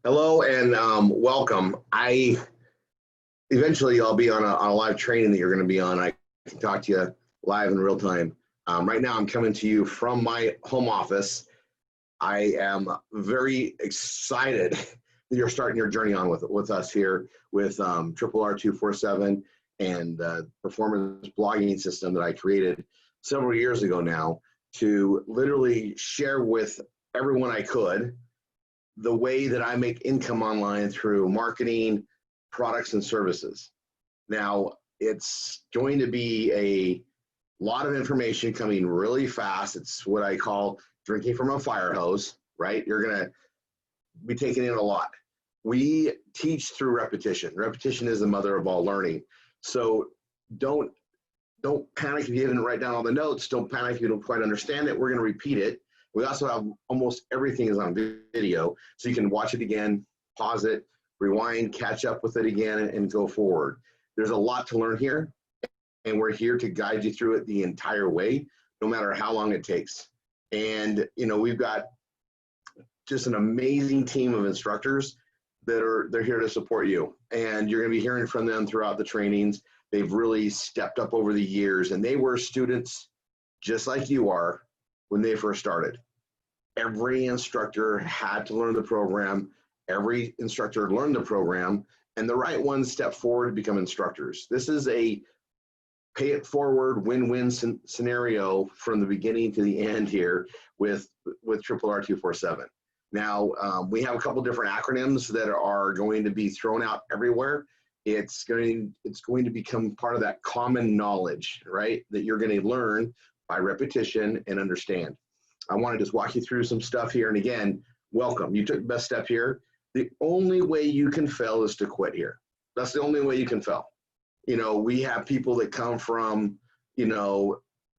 Hello and welcome. Eventually I'll be on a live training that you're going to be on. I can talk to you live in real time. Right now I'm coming to you from my home office. I am very excited that you're starting your journey on with us here with Triple R247 and the performance blogging system that I created several years ago now to literally share with everyone I could the way that I make income online through marketing, products, and services. Now, it's going to be a lot of information coming really fast. It's what I call drinking from a fire hose, right? You're going to be taking in a lot. We teach through repetition. Repetition is the mother of all learning. So don't panic if you didn't write down all the notes. Don't panic if you don't quite understand it. We're going to repeat it. We also have almost everything is on video, so you can watch it again, pause it, rewind, catch up with it again, and go forward. There's a lot to learn here, and we're here to guide you through it the entire way, no matter how long it takes. And we've got just an amazing team of instructors they're here to support you, and you're going to be hearing from them throughout the trainings. They've really stepped up over the years, and they were students just like you are when they first started. Every instructor had to learn the program. Every instructor learned the program, and the right ones stepped forward to become instructors. This is a pay it forward win-win scenario from the beginning to the end here with Triple R247. Now, we have a couple different acronyms that are going to be thrown out everywhere. It's going to become part of that common knowledge, right, that you're going to learn by repetition and understand. I want to just walk you through some stuff here. And again, welcome. You took the best step here. The only way you can fail is to quit here. That's the only way you can fail. We have people that come from,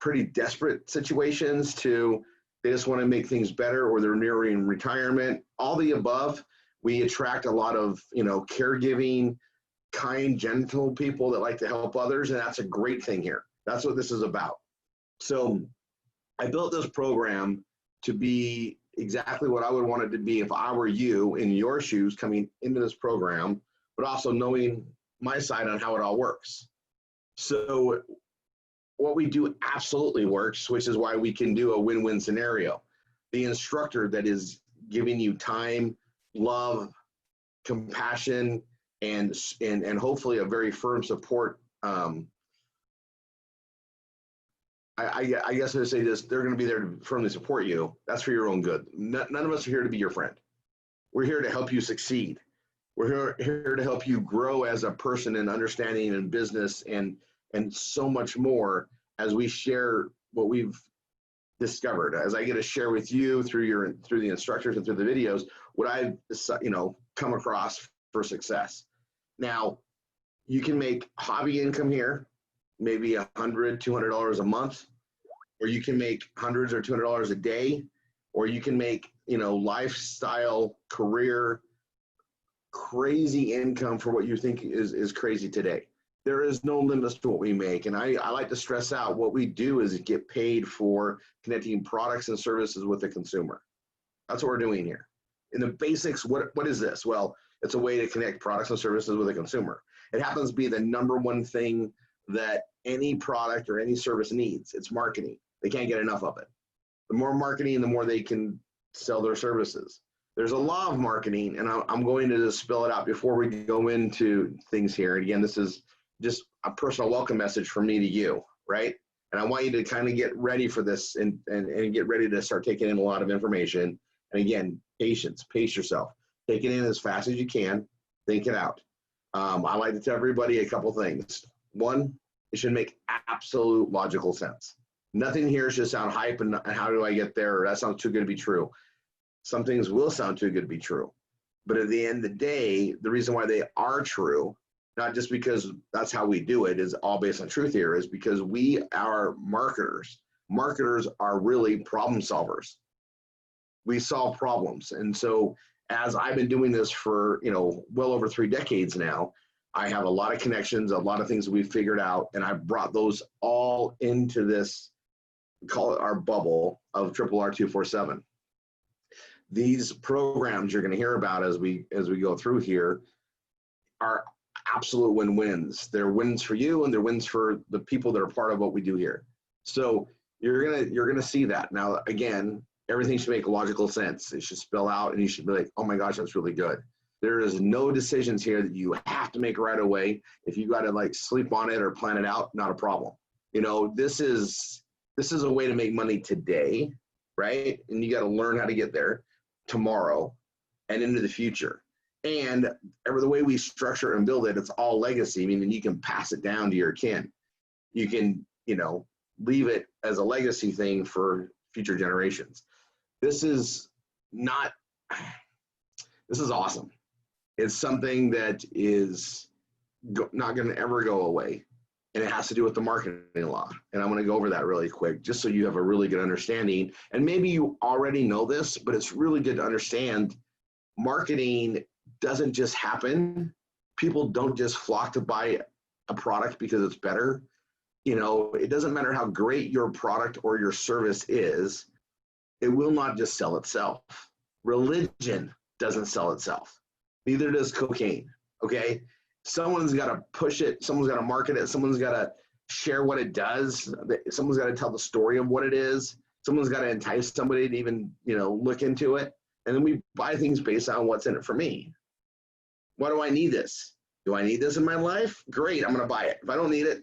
pretty desperate situations to they just want to make things better, or they're nearing retirement. All the above. We attract a lot of, caregiving, kind, gentle people that like to help others, and that's a great thing here. That's what this is about. So I built this program to be exactly what I would want it to be if I were you in your shoes coming into this program, but also knowing my side on how it all works. So what we do absolutely works, which is why we can do a win-win scenario. The instructor that is giving you time, love, compassion, and hopefully a very firm support. I guess I would say this, they're going to be there to firmly support you. That's for your own good. None of us are here to be your friend. We're here to help you succeed. We're here to help you grow as a person in understanding and business and so much more as we share what we've discovered. As I get to share with you through the instructors and through the videos, what I've come across for success. Now, you can make hobby income here, maybe $100, $200 a month, or you can make hundreds or $200 a day, or you can make, lifestyle, career, crazy income for what you think is crazy today. There is no limits to what we make. And I like to stress out what we do is get paid for connecting products and services with the consumer. That's what we're doing here. In the basics, what is this? Well, it's a way to connect products and services with a consumer. It happens to be the number one thing that any product or any service needs. It's marketing. They can't get enough of it. The more marketing, the more they can sell their services. There's a law of marketing, and I'm going to just spell it out before we go into things here. And again, this is just a personal welcome message from me to you, right? And I want you to kind of get ready for this and get ready to start taking in a lot of information. And again, patience, pace yourself. Take it in as fast as you can. Think it out. I like to tell everybody a couple things. One, it should make absolute logical sense. Nothing here should sound hype and how do I get there? Or that sounds too good to be true. Some things will sound too good to be true. But at the end of the day, the reason why they are true, not just because that's how we do it, is all based on truth here, is because we are marketers. Marketers are really problem solvers. We solve problems. And so as I've been doing this for, well over 3 decades now, I have a lot of connections, a lot of things that we've figured out, and I've brought those all into this, call it our bubble of Triple R247. These programs you're going to hear about as we go through here are absolute win-wins. They're wins for you and they're wins for the people that are part of what we do here. So you're gonna see that. Now again, everything should make logical sense. It should spell out and you should be like, oh my gosh, that's really good. There is no decisions here that you have to make right away. If you got to like sleep on it or plan it out, not a problem. You know, this is a way to make money today, right? And you got to learn how to get there tomorrow and into the future. And the way we structure and build it, it's all legacy, meaning you can pass it down to your kin. You can, you know, leave it as a legacy thing for future generations. This is awesome. It's something that is not going to ever go away. And it has to do with the marketing law. And I'm going to go over that really quick, just so you have a really good understanding. And maybe you already know this, but it's really good to understand marketing doesn't just happen. People don't just flock to buy a product because it's better. You know, it doesn't matter how great your product or your service is, it will not just sell itself. Religion doesn't sell itself. Neither does cocaine, okay? Someone's got to push it. Someone's got to market it. Someone's got to share what it does. Someone's got to tell the story of what it is. Someone's got to entice somebody to even, you know, look into it. And then we buy things based on what's in it for me. Why do I need this? Do I need this in my life? Great, I'm going to buy it. If I don't need it,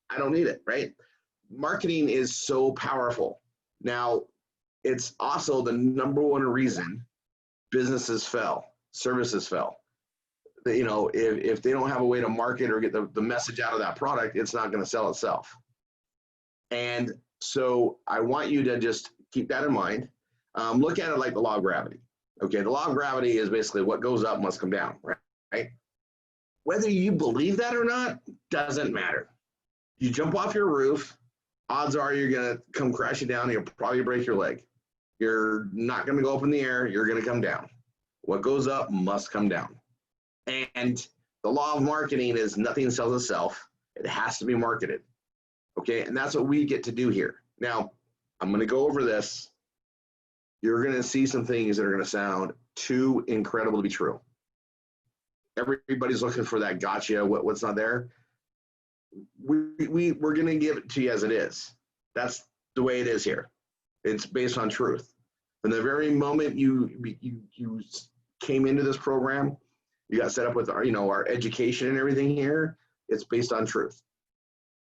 I don't need it, right? Marketing is so powerful. Now, it's also the number one reason businesses fail, services fail. You know, if they don't have a way to market or get the message out of that product, it's not going to sell itself. And so I want you to just keep that in mind. Look at it like the law of gravity. Okay, the law of gravity is basically what goes up must come down, right? Whether you believe that or not, doesn't matter. You jump off your roof, odds are you're going to come crashing down, you'll probably break your leg. You're not going to go up in the air, you're going to come down. What goes up must come down. And the law of marketing is nothing sells itself. It has to be marketed. Okay, and that's what we get to do here. Now, I'm going to go over this. You're going to see some things that are going to sound too incredible to be true. Everybody's looking for that gotcha, what's not there. We're going to give it to you as it is. That's the way it is here. It's based on truth. From the very moment you came into this program, you got set up with our education and everything here, it's based on truth.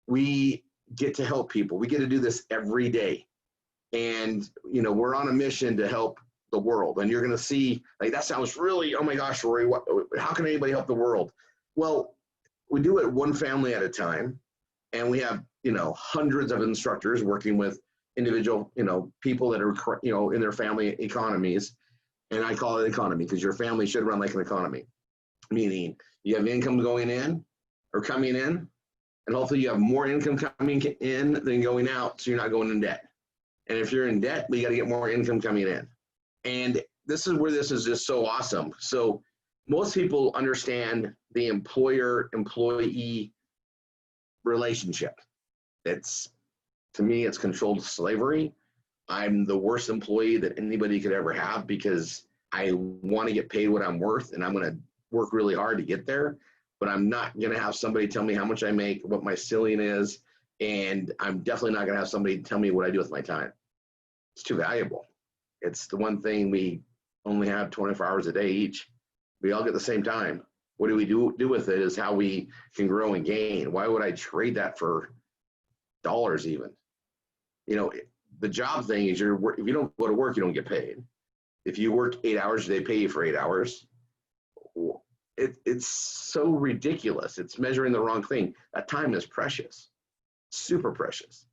We get to help people. We get to do this every day. And, we're on a mission to help the world. And you're going to see, like, that sounds really, oh my gosh, Rory, how can anybody help the world? Well, we do it one family at a time. And we have, hundreds of instructors working with individual, people that are, in their family economies. And I call it economy because your family should run like an economy, meaning you have income going in or coming in, and hopefully you have more income coming in than going out, so you're not going in debt. And if you're in debt, we got to get more income coming in. And this is where this is just so awesome. So most people understand the employer-employee relationship. To me, it's controlled slavery. I'm the worst employee that anybody could ever have because I want to get paid what I'm worth, and I'm going to work really hard to get there. But I'm not going to have somebody tell me how much I make, what my ceiling is, and I'm definitely not going to have somebody tell me what I do with my time. It's too valuable. It's the one thing we only have 24 hours a day each. We all get the same time. What do we do with it is how we can grow and gain. Why would I trade that for dollars even? The job thing is if you don't go to work, you don't get paid. If you work 8 hours, they pay you for 8 hours. It's so ridiculous. It's measuring the wrong thing. That time is precious, super precious.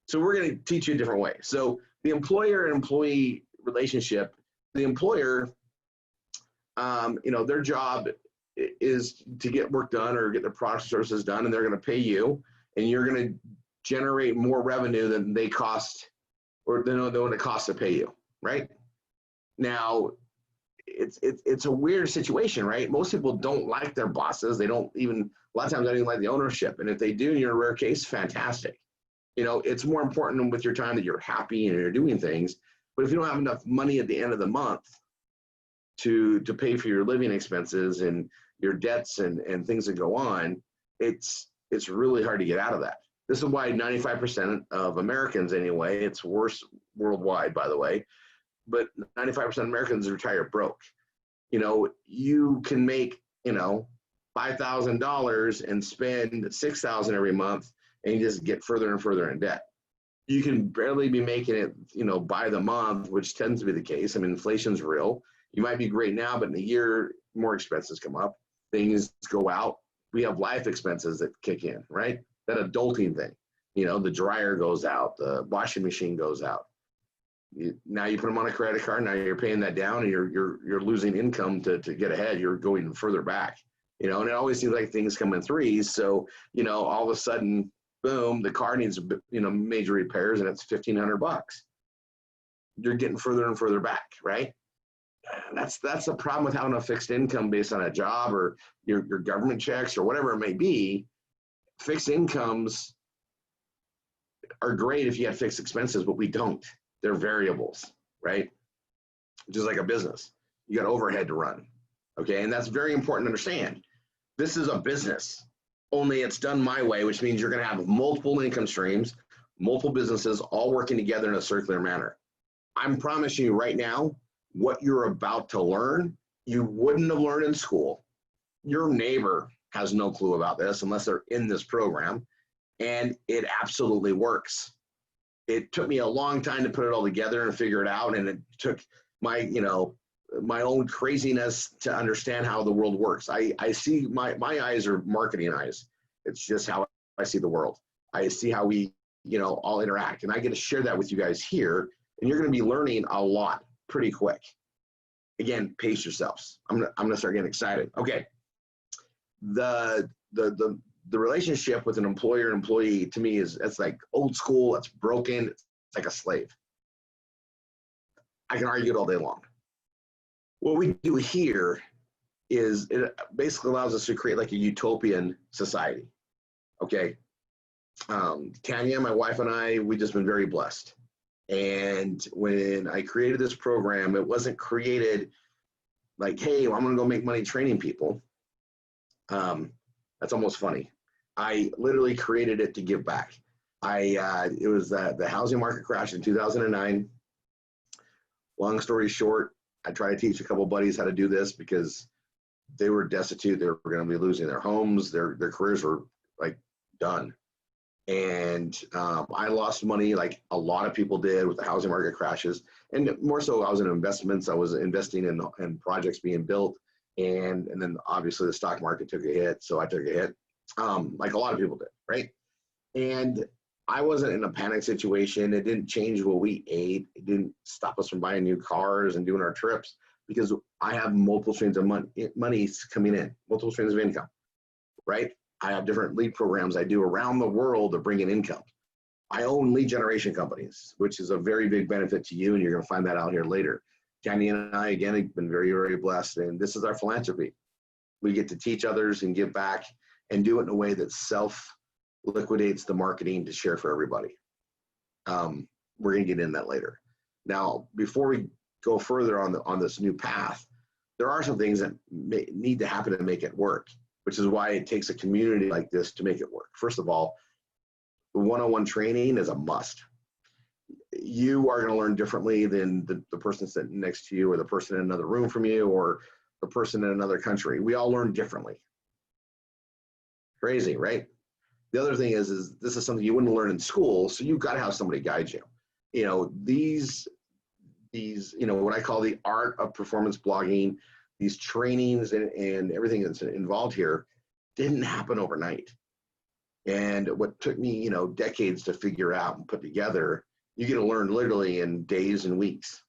So we're going to teach you a different way. So the employer and employee relationship, the employer, their job is to get work done or get their products and services done, and they're going to pay you, and you're going to generate more revenue than they cost or than what it costs to pay you, right? Now, it's a weird situation, right? Most people don't like their bosses. They don't even, a lot of times, they don't even like the ownership. And if they do, and you're a rare case, fantastic. It's more important with your time that you're happy and you're doing things. But if you don't have enough money at the end of the month to pay for your living expenses and your debts and things that go on, it's really hard to get out of that. This is why 95% of Americans, anyway, it's worse worldwide, by the way, but 95% of Americans retire broke. You know, you can make, you know, $5,000 and spend $6,000 every month, and you just get further and further in debt. You can barely be making it, you know, by the month, which tends to be the case. I mean, inflation's real. You might be great now, but in a year, more expenses come up, things go out. We have life expenses that kick in, right? That adulting thing, you know, the dryer goes out, the washing machine goes out. Now you put them on a credit card, now you're paying that down, and you're losing income to get ahead. You're going further back, you know, and it always seems like things come in threes. So, you know, all of a sudden, boom, the car needs, you know, major repairs, and it's $1,500. You're getting further and further back, right? That's the problem with having a fixed income based on a job or your government checks or whatever it may be. Fixed incomes are great if you have fixed expenses, but we don't. They're variables, right? Just like a business. You got overhead to run, okay? And that's very important to understand. This is a business, only it's done my way, which means you're gonna have multiple income streams, multiple businesses all working together in a circular manner. I'm promising you right now, what you're about to learn, you wouldn't have learned in school. Your neighbor has no clue about this unless they're in this program, and it absolutely works. It took me a long time to put it all together and figure it out, and it took my, you know, my own craziness to understand how the world works. I see, my eyes are marketing eyes. It's just how I see the world. I see how we, you know, all interact, and I get to share that with you guys here, and you're going to be learning a lot pretty quick. Again, pace yourselves. I'm gonna start getting excited. Okay. The relationship with an employer and employee, to me, it's like old school. It's broken. It's like a slave. I can argue it all day long. What we do here is it basically allows us to create like a utopian society. Okay. Tanya, my wife, and I, we've just been very blessed. And when I created this program, it wasn't created like, hey, well, I'm going to go make money training people. That's almost funny. I literally created it to give back. It was the housing market crash in 2009. Long story short, I tried to teach a couple buddies how to do this because they were destitute. They were going to be losing their homes. Their careers were like done. And I lost money like a lot of people did with the housing market crashes. And more so, I was in investments. I was investing in projects being built. And then obviously the stock market took a hit. So I took a hit, like a lot of people did, right? And I wasn't in a panic situation. It didn't change what we ate. It didn't stop us from buying new cars and doing our trips because I have multiple streams of money coming in, multiple streams of income, right? I have different lead programs I do around the world to bring in income. I own lead generation companies, which is a very big benefit to you, and you're going to find that out here later. Candy and I, again, have been very, very blessed, and this is our philanthropy. We get to teach others and give back and do it in a way that self-liquidates the marketing to share for everybody. We're going to get into that later. Now, before we go further on this new path, there are some things that need to happen to make it work, which is why it takes a community like this to make it work. First of all, the one-on-one training is a must. You are going to learn differently than the person sitting next to you or the person in another room from you or the person in another country. We all learn differently. Crazy, right? The other thing is this is something you wouldn't learn in school, so you've got to have somebody guide you. You know, these, you know, what I call the art of performance blogging, these trainings and everything that's involved here didn't happen overnight. And what took me, you know, decades to figure out and put together, you get to learn literally in days and weeks.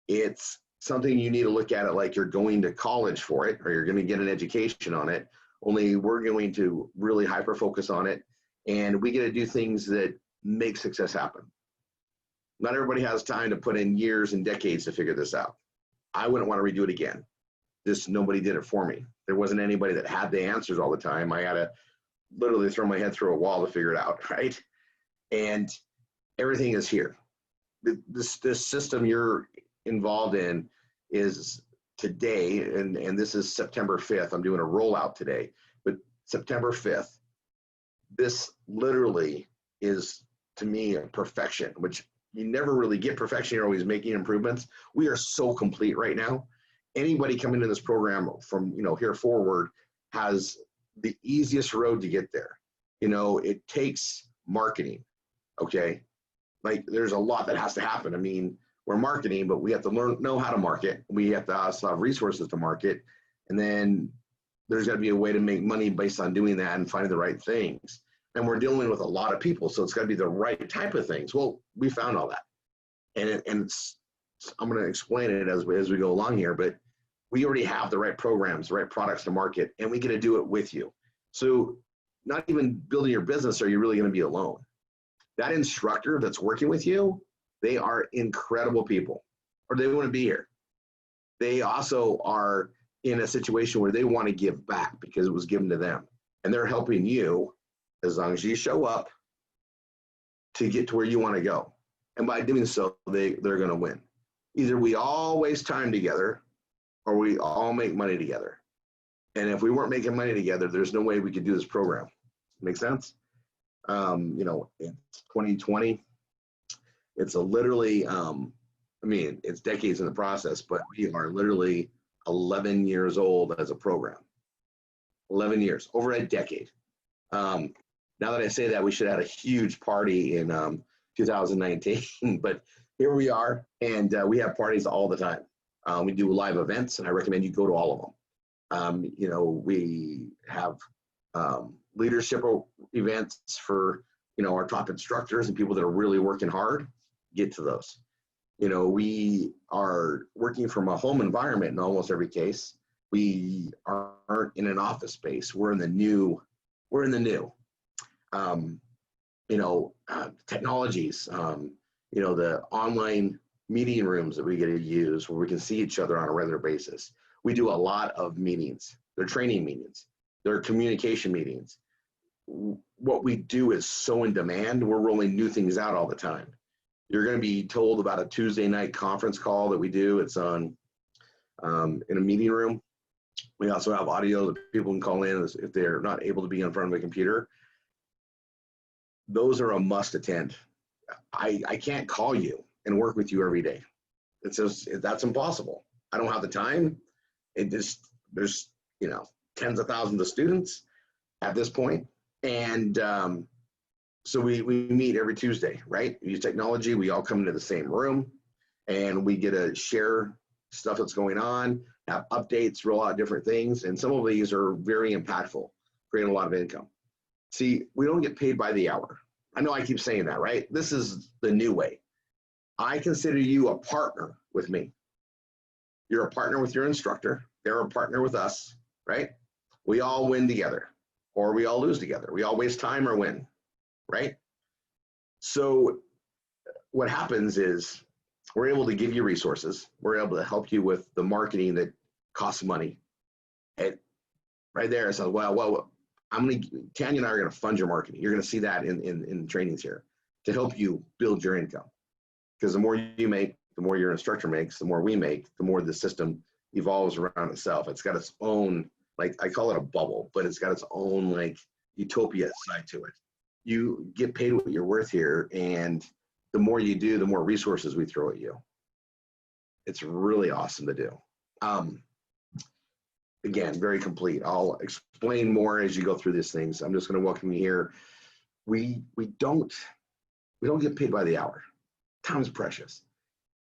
It's something you need to look at it like you're going to college for it or you're going to get an education on it, only we're going to really hyper focus on it. And we get to do things that make success happen. Not everybody has time to put in years and decades to figure this out. I wouldn't want to redo it again. Nobody did it for me. There wasn't anybody that had the answers all the time. I had to literally throw my head through a wall to figure it out, right? And everything is here. this system you're involved in is today, and this is September 5th. I'm doing a rollout today, but September 5th, this literally is, to me, a perfection, which you never really get perfection. You're always making improvements. We are so complete right now. Anybody coming to this program from, here forward has the easiest road to get there. It takes marketing, okay? Like, there's a lot that has to happen. I mean, we're marketing, but we have to know how to market. We have to also have resources to market. And then there's got to be a way to make money based on doing that and finding the right things. And we're dealing with a lot of people, so it's got to be the right type of things. Well, we found all that. And I'm going to explain it as we go along here, but we already have the right programs, the right products to market, and we get to do it with you. So not even building your business are you really going to be alone. That instructor that's working with you, they are incredible people, or they want to be here. They also are in a situation where they want to give back because it was given to them, and they're helping you as long as you show up to get to where you want to go. And by doing so, they're going to win. Either we all waste time together or we all make money together. And if we weren't making money together, there's no way we could do this program. Make sense? It's 2020. It's literally, it's decades in the process, but we are literally 11 years old as a program. 11 years, over a decade. Now that I say that, we should have had a huge party in 2019, but here we are, and we have parties all the time. We do live events, and I recommend you go to all of them. We have leadership events for, our top instructors and people that are really working hard. Get to those. We are working from a home environment in almost every case. We aren't in an office space. We're in the new. Technologies, the online meeting rooms that we get to use where we can see each other on a regular basis. We do a lot of meetings. They're training meetings. They're communication meetings. What we do is so in demand. We're rolling new things out all the time. You're going to be told about a Tuesday night conference call that we do. It's on in a meeting room. We also have audio that people can call in if they're not able to be in front of a computer. Those are a must attend. I can't call you and work with you every day. That's impossible. I don't have the time. There's tens of thousands of students at this point. And so we meet every Tuesday, right? We use technology. We all come into the same room and we get to share stuff that's going on, have updates, roll out different things. And some of these are very impactful, creating a lot of income. See, we don't get paid by the hour. I know I keep saying that, right? This is the new way. I consider you a partner with me. You're a partner with your instructor. They're a partner with us, right? We all win together, or we all lose together. We all waste time or win, right? So what happens is we're able to give you resources. We're able to help you with the marketing that costs money. And right there, it says, well, Tanya and I are going to fund your marketing. You're going to see that in trainings here to help you build your income. Because the more you make, the more your instructor makes, the more we make, the more the system evolves around itself. It's got its own, like, I call it a bubble, but it's got its own, like, utopia side to it. You get paid what you're worth here, and the more you do, the more resources we throw at you. It's really awesome to do. Again, very complete. I'll explain more as you go through these things. I'm just going to welcome you here. We don't get paid by the hour. Time's precious.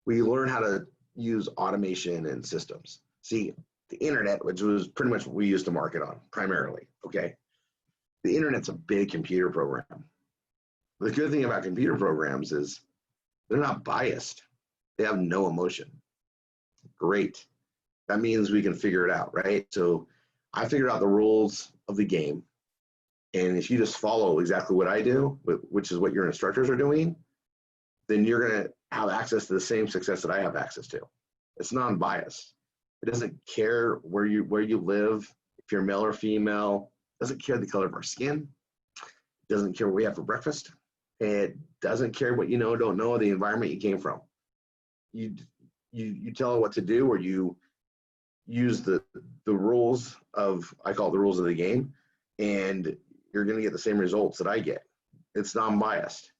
We learn how to use automation and systems. See, the internet, which was pretty much what we used to market on primarily, okay? The internet's a big computer program. The good thing about computer programs is they're not biased. They have no emotion. Great. That means we can figure it out, right? So I figured out the rules of the game. And if you just follow exactly what I do, which is what your instructors are doing, then you're going to have access to the same success that I have access to. It's non-biased. It doesn't care where you live, if you're male or female. It doesn't care the color of our skin. It doesn't care what we have for breakfast. It doesn't care what you know, don't know, the environment you came from. You you tell it what to do, or you use the rules of, I call it the rules of the game, and you're going to get the same results that I get. It's non-biased.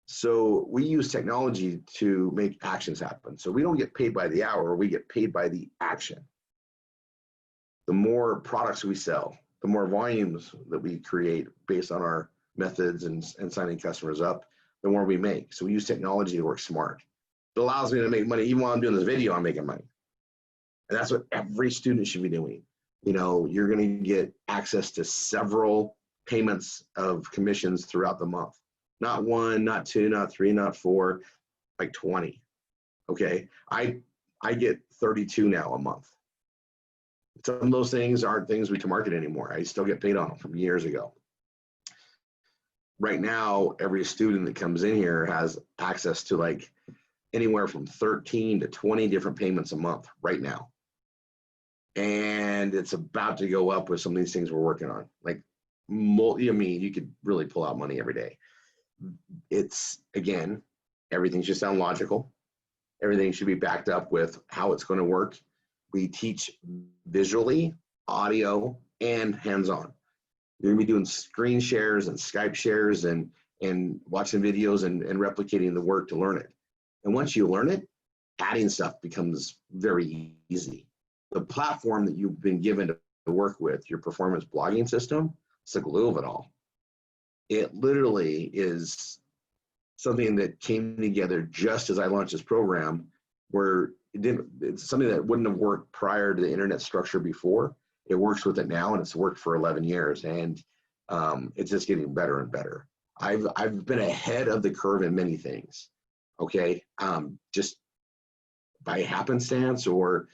So we use technology to make actions happen. So we don't get paid by the hour, we get paid by the action. The more products we sell, the more volumes that we create based on our methods and signing customers up, the more we make. So we use technology to work smart. It allows me to make money. Even while I'm doing this video, I'm making money. And that's what every student should be doing. You know, you're going to get access to several payments of commissions throughout the month. Not one, not two, not three, not four, like 20. Okay. I get 32 now a month. Some of those things aren't things we can market anymore. I still get paid on them from years ago. Right now, every student that comes in here has access to like anywhere from 13 to 20 different payments a month right now. And it's about to go up with some of these things we're working on. Like, I mean, you could really pull out money every day. It's, again, everything should sound logical. Everything should be backed up with how it's going to work. We teach visually, audio, and hands-on. You're going to be doing screen shares and Skype shares and watching videos and replicating the work to learn it. And once you learn it, adding stuff becomes very easy. The platform that you've been given to work with, your performance blogging system, it's the glue of it all. It literally is something that came together just as I launched this program, where it's something that wouldn't have worked prior to the internet structure before. It works with it now, and it's worked for 11 years, and it's just getting better and better. I've been ahead of the curve in many things, okay? Just by happenstance or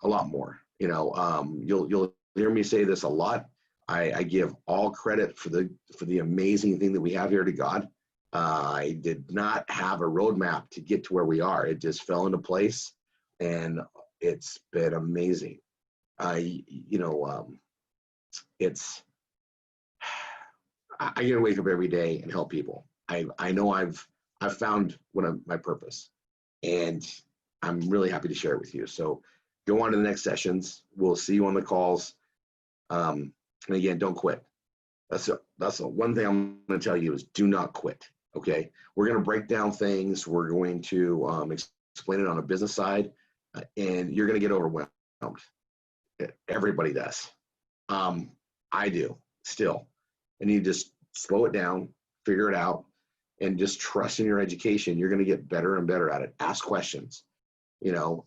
a lot more. You know, you'll hear me say this a lot. I give all credit for the amazing thing that we have here to God. I did not have a roadmap to get to where we are. It just fell into place, and it's been amazing. It's, I get to wake up every day and help people. I know I've found my purpose, and I'm really happy to share it with you. So go on to the next sessions. We'll see you on the calls. And again, don't quit. That's the one thing I'm going to tell you is do not quit. Okay. We're going to break down things. We're going to explain it on a business side, and you're going to get overwhelmed. Everybody does. I do still. And you just slow it down, figure it out, and just trust in your education. You're going to get better and better at it. Ask questions. You know,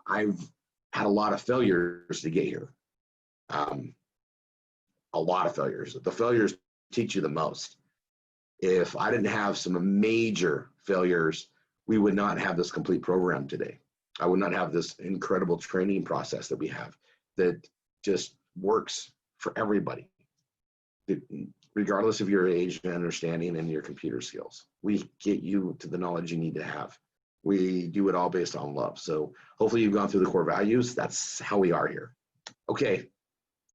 I've had a lot of failures to get here. A lot of failures. The failures teach you the most. If I didn't have some major failures, we would not have this complete program today. I would not have this incredible training process that we have that just works for everybody, regardless of your age and understanding and your computer skills. We get you to the knowledge you need to have. We do it all based on love. So hopefully you've gone through the core values. That's how we are here. Okay,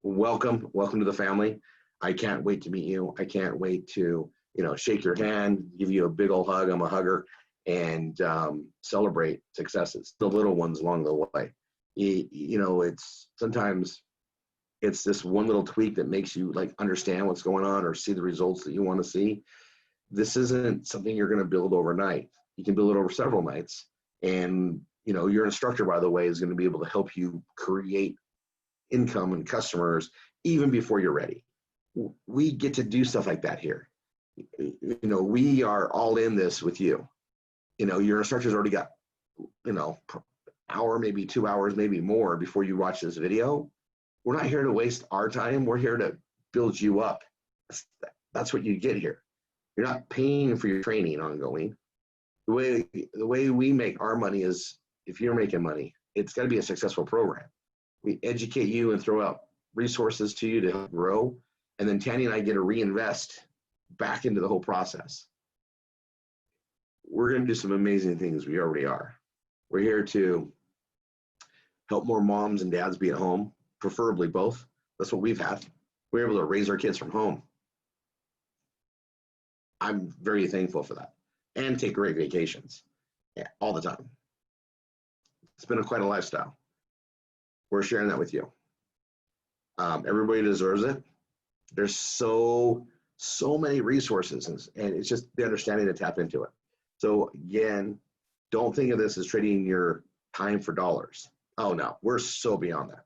welcome to the family. I can't wait to meet you. I can't wait to, shake your hand, give you a big old hug. I'm a hugger, and celebrate successes, the little ones along the way. It's sometimes it's this one little tweak that makes you understand what's going on or see the results that you want to see. This isn't something you're going to build overnight. You can build it over several nights. And, your instructor, by the way, is going to be able to help you create income and customers even before you're ready. We get to do stuff like that here. We are all in this with you. Your instructor's already got, hour, maybe 2 hours, maybe more before you watch this video. We're not here to waste our time. We're here to build you up. That's what you get here. You're not paying for your training ongoing. The way we make our money is, if you're making money, it's got to be a successful program. We educate you and throw out resources to you to help grow. And then Tanny and I get to reinvest back into the whole process. We're going to do some amazing things. We already are. We're here to help more moms and dads be at home, preferably both. That's what we've had. We're able to raise our kids from home. I'm very thankful for that, and take great vacations, yeah, all the time. It's been quite a lifestyle. We're sharing that with you. Everybody deserves it. There's so many resources, and it's just the understanding to tap into it. So again, don't think of this as trading your time for dollars. Oh no, we're so beyond that.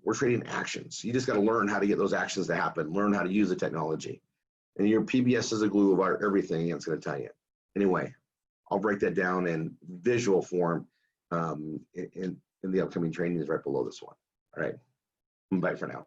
We're trading actions. You just got to learn how to get those actions to happen, learn how to use the technology. And your PBS is a glue of everything, and it's going to tell you. Anyway, I'll break that down in visual form in the upcoming trainings right below this one. All right, bye for now.